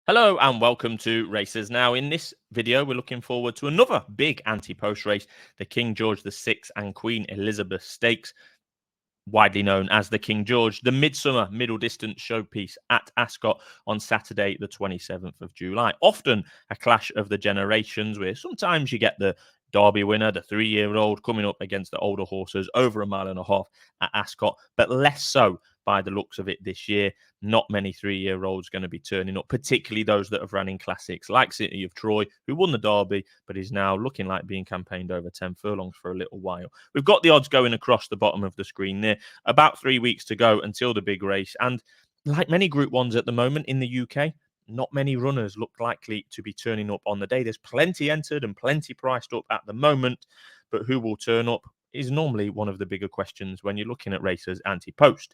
Hello and welcome to Racers Now. In this video, we're looking forward to another big anti-post race, the King George VI and Queen Elizabeth Stakes, widely known as the King George, the midsummer middle distance showpiece at Ascot on Saturday, the 27th of July. Often a clash of the generations where sometimes you get the Derby winner, the 3-year-old, coming up against the older horses over a mile and a half at Ascot, but less so by the looks of it this year. Not many 3-year-olds going to be turning up, particularly those that have run in classics like City of Troy, who won the Derby, but is now looking like being campaigned over 10 furlongs for a little while. We've got the odds going across the bottom of the screen there. About 3 weeks to go until the big race. And like many Group 1s at the moment in the UK, not many runners look likely to be turning up on the day. There's plenty entered and plenty priced up at the moment, but who will turn up is normally one of the bigger questions when you're looking at racers anti-post.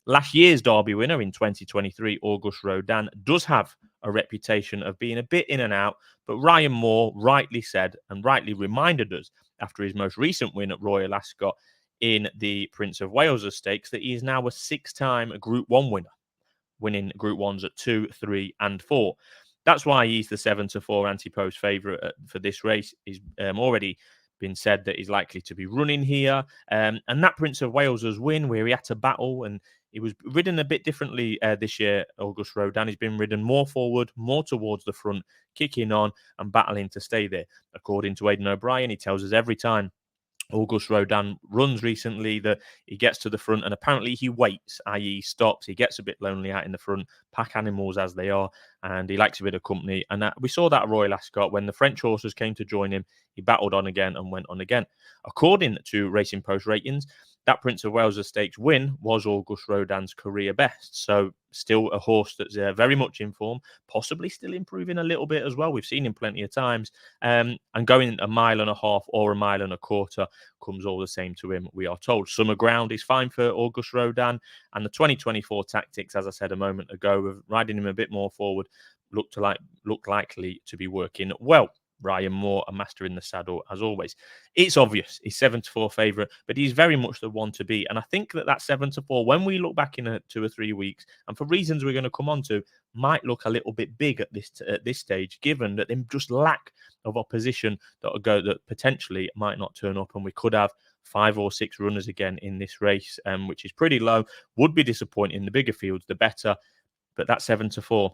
Last year's Derby winner in 2023, August Rodan, does have a reputation of being a bit in and out, but Ryan Moore rightly said and rightly reminded us after his most recent win at Royal Ascot in the Prince of Wales Stakes that he is now a 6-time Group 1 winner, winning Group 1s at 2, 3 and 4. That's why he's the 7-4 anti-post favourite for this race. He's already been said that he's likely to be running here. And that Prince of Wales's win, where he had to battle and he was ridden a bit differently this year, August Rodan. He's been ridden more forward, more towards the front, kicking on and battling to stay there. According to Aidan O'Brien, he tells us every time August Rodan runs recently that he gets to the front and apparently he waits, i.e. stops. He gets a bit lonely out in the front, pack animals as they are, and he likes a bit of company. And we saw that at Royal Ascot when the French horses came to join him. He battled on again and went on again. According to Racing Post ratings, that Prince of Wales Stakes win was August Rodan's career best. So still a horse that's very much in form, possibly still improving a little bit as well. We've seen him plenty of times. And going a mile and a half or a mile and a quarter comes all the same to him, we are told. Summer ground is fine for August Rodan. And the 2024 tactics, as I said a moment ago, of riding him a bit more forward, look likely to be working well. Ryan Moore, a master in the saddle, as always. It's obvious he's 7-4 favourite, but he's very much the one to beat. And I think that 7-4, when we look back in 2 or 3 weeks, and for reasons we're going to come on to, might look a little bit big at this stage, given that they just lack of opposition that potentially might not turn up, and we could have 5 or 6 runners again in this race, which is pretty low. Would be disappointing. The bigger fields, the better. But that 7-4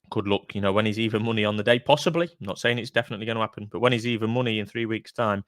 could look, when he's even money on the day, possibly. I'm not saying it's definitely going to happen, but when he's even money in 3 weeks' time,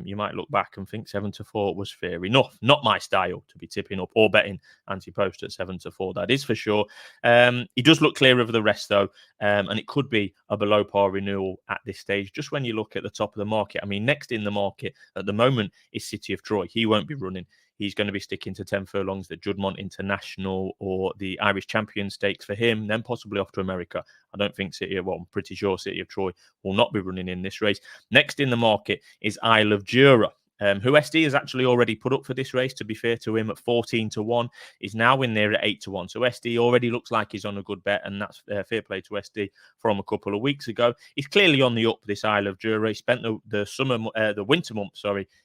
you might look back and think 7-4 was fair enough. Not my style to be tipping up or betting anti-post at 7-4, that is for sure. He does look clear of the rest, though, and it could be a below par renewal at this stage, just when you look at the top of the market. I mean, next in the market at the moment is City of Troy. He won't be running. He's going to be sticking to 10 furlongs, the Juddmonte International or the Irish Champion Stakes for him, then possibly off to America. I don't think I'm pretty sure City of Troy will not be running in this race. Next in the market is Isle of Jura, who SD has actually already put up for this race, to be fair to him, at 14-1. He's now in there at 8-1. So SD already looks like he's on a good bet, and that's fair play to SD from a couple of weeks ago. He's clearly on the up, this Isle of Jura. He spent the winter month,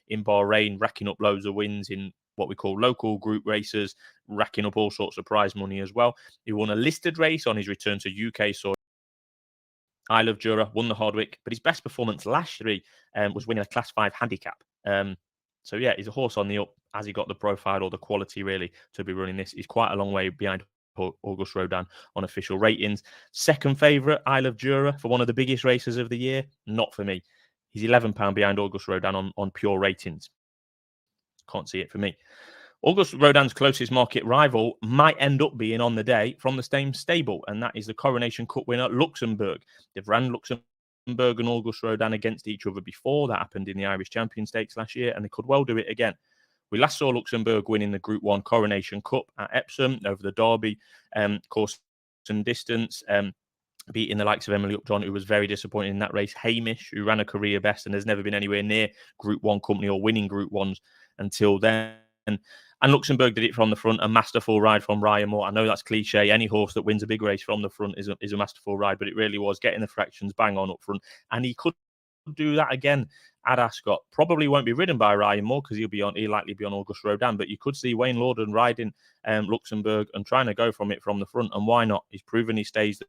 in Bahrain, racking up loads of wins in what we call local group races, racking up all sorts of prize money as well. He won a listed race on his return to UK soil. Isle of Jura won the Hardwick, but his best performance last year was winning a Class 5 handicap. So yeah, he's a horse on the up. Has he got the profile or the quality really to be running this? He's quite a long way behind August Rodan on official ratings. Second favourite, Isle of Jura, for one of the biggest races of the year. Not for me. He's £11 behind August Rodan on pure ratings. Can't see it for me. August Rodan's closest market rival might end up being on the day from the same stable, and that is the Coronation Cup winner, Luxembourg. They've ran Luxembourg and August Rodan against each other before. That happened in the Irish Champion Stakes last year, and they could well do it again. We last saw Luxembourg winning the Group 1 Coronation Cup at Epsom over the Derby course and distance, beating the likes of Emily Upjohn, who was very disappointed in that race. Hamish, who ran a career best and has never been anywhere near Group 1 company or winning Group 1s until then. And Luxembourg did it from the front, a masterful ride from Ryan Moore. I know that's cliche. Any horse that wins a big race from the front is a masterful ride, but it really was getting the fractions bang on up front. And he could do that again at Ascot. Probably won't be ridden by Ryan Moore because he'll likely be on August Rodan, but you could see Wayne Lordan riding Luxembourg and trying to go from it from the front. And why not? He's proven he stays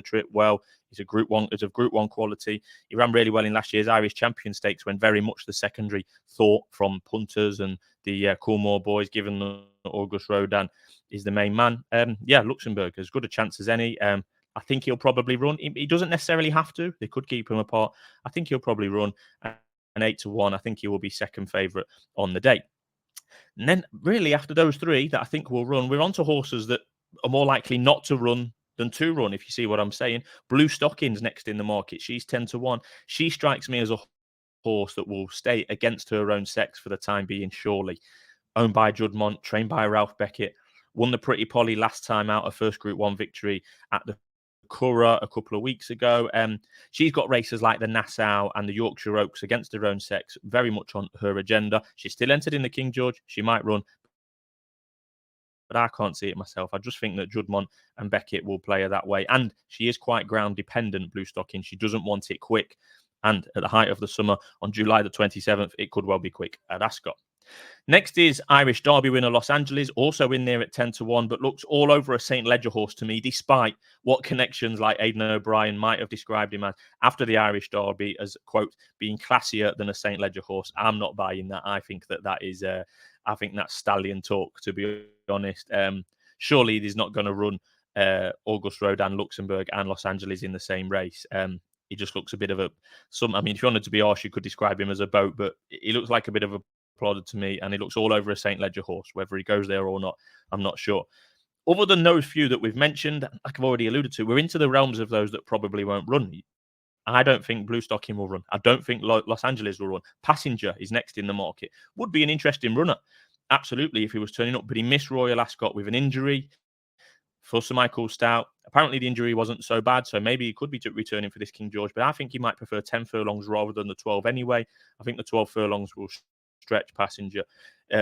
trip well. He's a Group One, is of Group One quality. He ran really well in last year's Irish Champion Stakes when very much the secondary thought from punters and the Coolmore boys, given that August Rodan is the main man. Luxembourg as good a chance as any. I think he'll probably run. He doesn't necessarily have to. They could keep him apart. I think he'll probably run an 8-1. I think he will be second favourite on the day. And then, really, after those three that I think will run, we're on to horses that are more likely not to run than to run, if you see what I'm saying. Blue Stockings next in the market. She's 10-1. She strikes me as a horse that will stay against her own sex for the time being, surely. Owned by Judmont, trained by Ralph Beckett. Won the Pretty Polly last time out, her first Group 1 victory at the Curragh a couple of weeks ago. She's got races like the Nassau and the Yorkshire Oaks against her own sex very much on her agenda. She's still entered in the King George. She might run, but I can't see it myself. I just think that Judmont and Beckett will play her that way. And she is quite ground dependent, Blue Stocking. She doesn't want it quick. And at the height of the summer, on July the 27th, it could well be quick at Ascot. Next is Irish Derby winner Los Angeles, also in there at 10-1, but looks all over a St. Ledger horse to me, despite what connections like Aidan O'Brien might have described him as after the Irish Derby as, quote, being classier than a St. Ledger horse. I'm not buying that. I think that is, I think that's stallion talk, to be honest. Surely he's not going to run August Rodan, Luxembourg and Los Angeles in the same race. He just looks a bit of a, I mean, if you wanted to be harsh, you could describe him as a boat, but he looks like a bit of a plodder to me, and he looks all over a St. Ledger horse. Whether he goes there or not, I'm not sure. Other than those few that we've mentioned, like I've already alluded to, we're into the realms of those that probably won't run. I don't think Blue Stocking will run. I don't think Los Angeles will run. Passenger is next in the market. Would be an interesting runner, absolutely, if he was turning up, but he missed Royal Ascot with an injury for Sir Michael Stout. Apparently the injury wasn't so bad, so maybe he could be returning for this King George, but I think he might prefer 10 furlongs rather than the 12 anyway. I think the 12 furlongs will stretch Passenger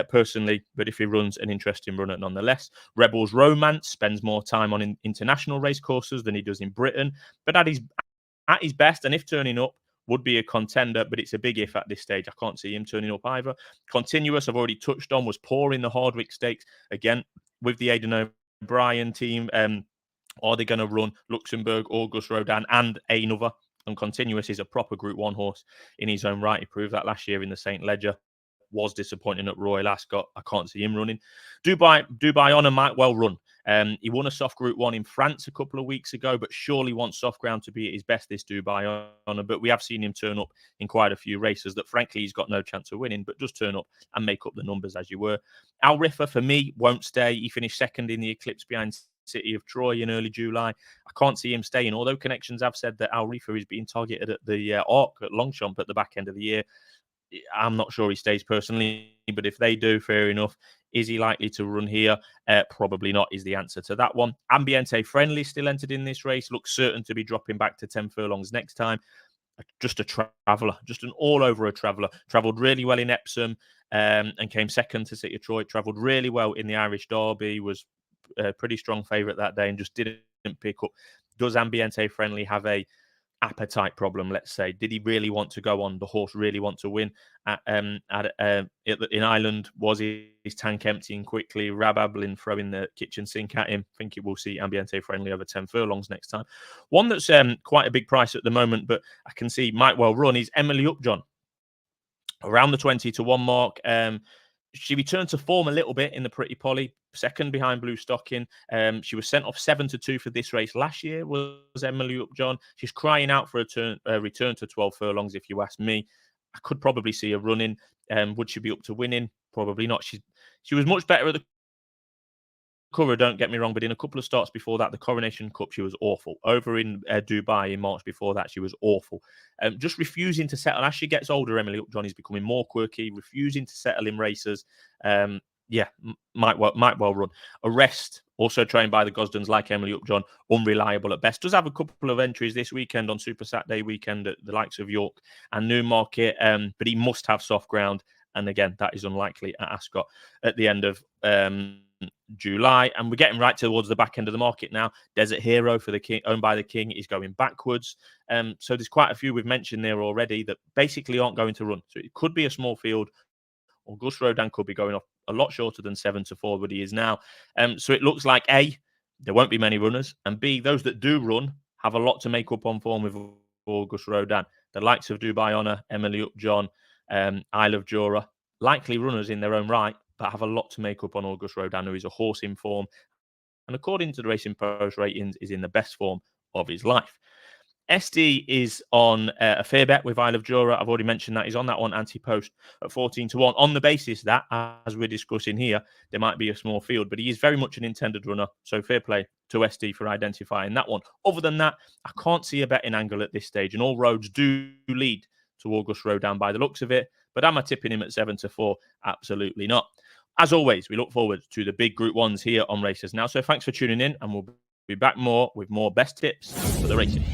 personally, but if he runs, an interesting runner nonetheless. Rebels Romance spends more time on international race courses than he does in Britain, but at his best, and if turning up, would be a contender, but it's a big if at this stage. I can't see him turning up either. Continuous, I've already touched on, was poor in the Hardwick Stakes. Again, with the Aidan O'Brien team, are they going to run Luxembourg, August Rodan, and another? And Continuous is a proper Group 1 horse in his own right. He proved that last year in the St. Ledger. Was disappointing at Royal Ascot. I can't see him running. Dubai Honor might well run. He won a soft Group 1 in France a couple of weeks ago, but surely wants soft ground to be at his best, this Dubai Honor. But we have seen him turn up in quite a few races that, frankly, he's got no chance of winning, but just turn up and make up the numbers as you were. Al Riffa, for me, won't stay. He finished second in the Eclipse behind City of Troy in early July. I can't see him staying, although connections have said that Al Riffa is being targeted at the Arc at Longshot at the back end of the year. I'm not sure he stays personally, but if they do, fair enough. Is he likely to run here? Probably not is the answer to that one. Ambiente Friendly still entered in this race. Looks certain to be dropping back to 10 furlongs next time. Just a traveller, just an all-over a traveller. Travelled really well in Epsom and came second to City of Troy. Travelled really well in the Irish Derby, was a pretty strong favourite that day and just didn't pick up. Does Ambiente Friendly have a appetite problem, let's say? Did he really want to go on? The horse really want to win in Ireland? Was his tank emptying quickly? Rabablin throwing the kitchen sink at him? I think it will see Ambiente Friendly over 10 furlongs next time. One that's quite a big price at the moment, but I can see might well run, is Emily Upjohn. Around the 20-1 mark. She returned to form a little bit in the Pretty Polly, second behind Blue Stocking. She was sent off 7-2 for this race last year, was Emily Upjohn. She's crying out for a return to 12 furlongs, if you ask me. I could probably see her running. Would she be up to winning? Probably not. She was much better at the Curragh, don't get me wrong, but in a couple of starts before that, the Coronation Cup, she was awful. Over in Dubai in March before that, she was awful. Just refusing to settle. As she gets older, Emily Upjohn is becoming more quirky, refusing to settle in races. Might well run. Arrest, also trained by the Gosdens like Emily Upjohn, unreliable at best. Does have a couple of entries this weekend on Super Saturday weekend at the likes of York and Newmarket, but he must have soft ground. And again, that is unlikely at Ascot at the end of July. And we're getting right towards the back end of the market now. Desert Hero for the King, owned by the King, is going backwards. So there's quite a few we've mentioned there already that basically aren't going to run. So it could be a small field. August Rodan could be going off a lot shorter than 7-4, but he is now. So it looks like A, there won't be many runners, and B, those that do run have a lot to make up on form with August Rodan. The likes of Dubai Honor, Emily Upjohn, Isle of Jura, likely runners in their own right, but have a lot to make up on August Rodan, who is a horse in form, and according to the Racing Post ratings, is in the best form of his life. SD is on a fair bet with Isle of Jura. I've already mentioned that. He's on that one, anti-post at 14-1, on the basis that, as we're discussing here, there might be a small field, but he is very much an intended runner. So fair play to SD for identifying that one. Other than that, I can't see a betting angle at this stage, and all roads do lead to August Rodan by the looks of it. But am I tipping him at 7-4? Absolutely not. As always, we look forward to the big Group 1s here on Racers Now. So thanks for tuning in, and we'll be back more with more best tips for the racing.